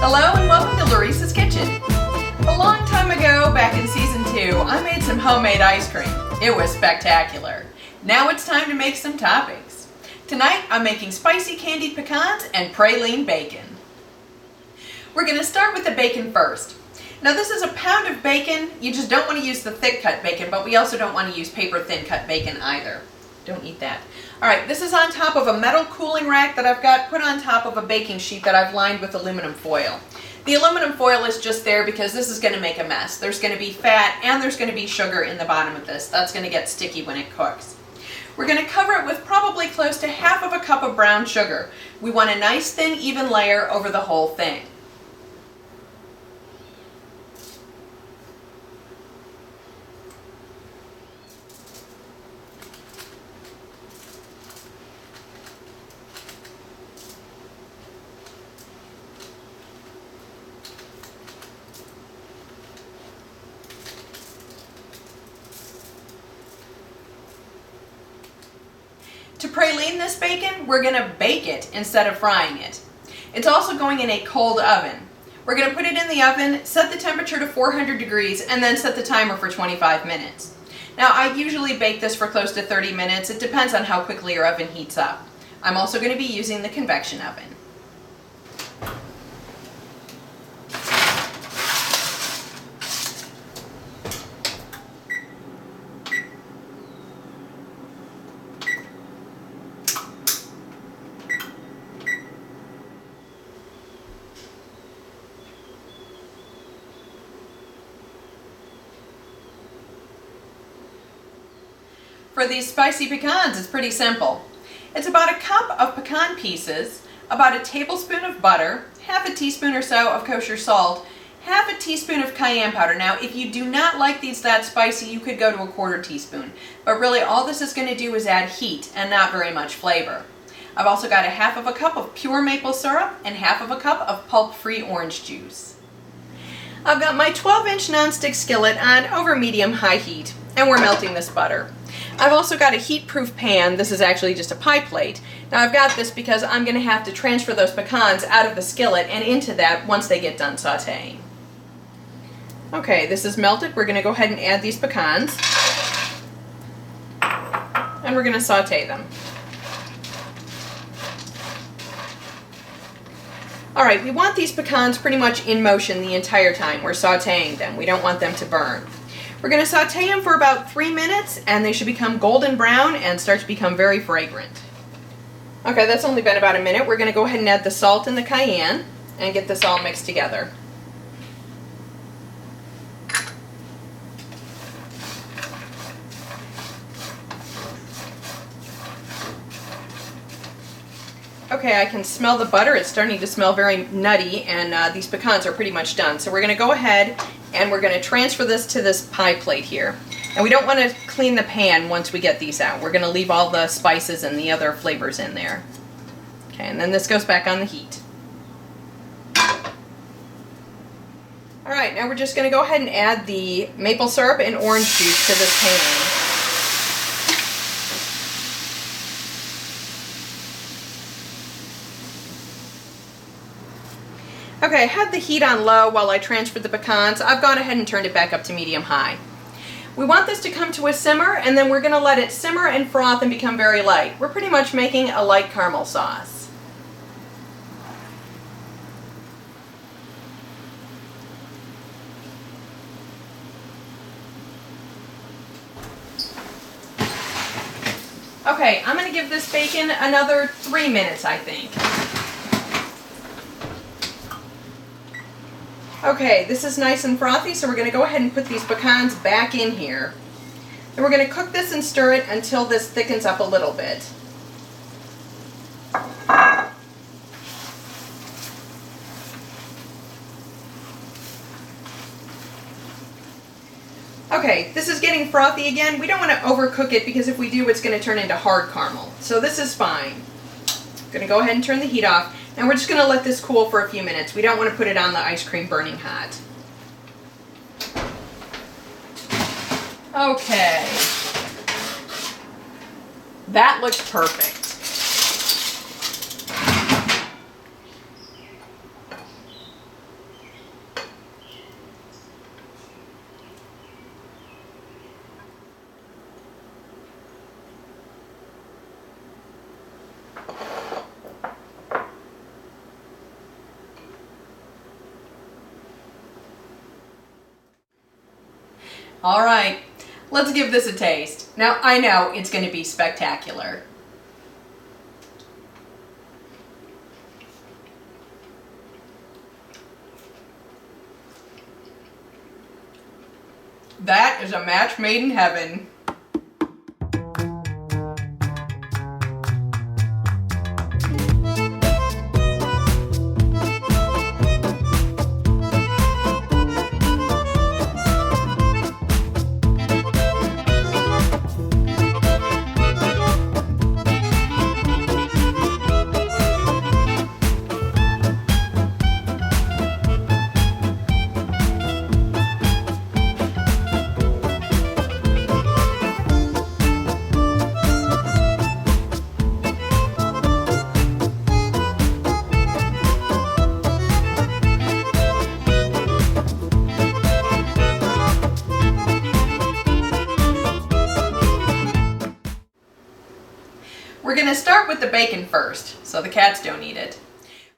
Hello and welcome to Larissa's Kitchen. A long time ago, back in season 2, I made some homemade ice cream. It was spectacular. Now it's time to make some toppings. Tonight I'm making spicy candied pecans and pralined bacon. We're going to start with the bacon first. Now this is a pound of bacon. You just don't want to use the thick cut bacon, but we also don't want to use paper thin cut bacon either. Don't eat that. Alright, this is on top of a metal cooling rack that I've got put on top of a baking sheet that I've lined with aluminum foil. The aluminum foil is just there because this is going to make a mess. There's going to be fat and there's going to be sugar in the bottom of this. That's going to get sticky when it cooks. We're going to cover it with probably close to half of a cup of brown sugar. We want a nice thin even layer over the whole thing. To praline this bacon, we're going to bake it instead of frying it. It's also going in a cold oven. We're going to put it in the oven, set the temperature to 400 degrees, and then set the timer for 25 minutes. Now I usually bake this for close to 30 minutes. It depends on how quickly your oven heats up. I'm also going to be using the convection oven. For these spicy pecans, it's pretty simple. It's about a cup of pecan pieces, about a tablespoon of butter, half a teaspoon or so of kosher salt, half a teaspoon of cayenne powder. Now, if you do not like these that spicy, you could go to a quarter teaspoon. But really, all this is going to do is add heat and not very much flavor. I've also got a half of a cup of pure maple syrup and half of a cup of pulp-free orange juice. I've got my 12-inch nonstick skillet on over medium-high heat, and we're melting this butter. I've also got a heat-proof pan. This is actually just a pie plate. Now I've got this because I'm going to have to transfer those pecans out of the skillet and into that once they get done sauteing. Okay, this is melted. We're going to go ahead and add these pecans. And we're going to saute them. Alright, we want these pecans pretty much in motion the entire time we're sauteing them. We don't want them to burn. We're going to saute them for about 3 minutes and they should become golden brown and start to become very fragrant. Okay, that's only been about a minute. We're going to go ahead and add the salt and the cayenne and get this all mixed together. Okay, I can smell the butter. It's starting to smell very nutty, and these pecans are pretty much done. So we're going to go ahead and we're going to transfer this to this pie plate here. And we don't want to clean the pan once we get these out. We're going to leave all the spices and the other flavors in there. Okay, and then this goes back on the heat. Alright, now we're just going to go ahead and add the maple syrup and orange juice to this pan. Okay, I had the heat on low while I transferred the pecans. I've gone ahead and turned it back up to medium-high. We want this to come to a simmer, and then we're going to let it simmer and froth and become very light. We're pretty much making a light caramel sauce. Okay, I'm going to give this bacon another 3 minutes, I think. Okay, this is nice and frothy, so we're going to go ahead and put these pecans back in here. And we're going to cook this and stir it until this thickens up a little bit. Okay, this is getting frothy again. We don't want to overcook it because if we do, it's going to turn into hard caramel. So this is fine. I'm going to go ahead and turn the heat off. And we're just going to let this cool for a few minutes. We don't want to put it on the ice cream burning hot. Okay. That looks perfect. All right, let's give this a taste. Now, I know it's going to be spectacular. That is a match made in heaven. We're going to start with the bacon first, so the cats don't eat it.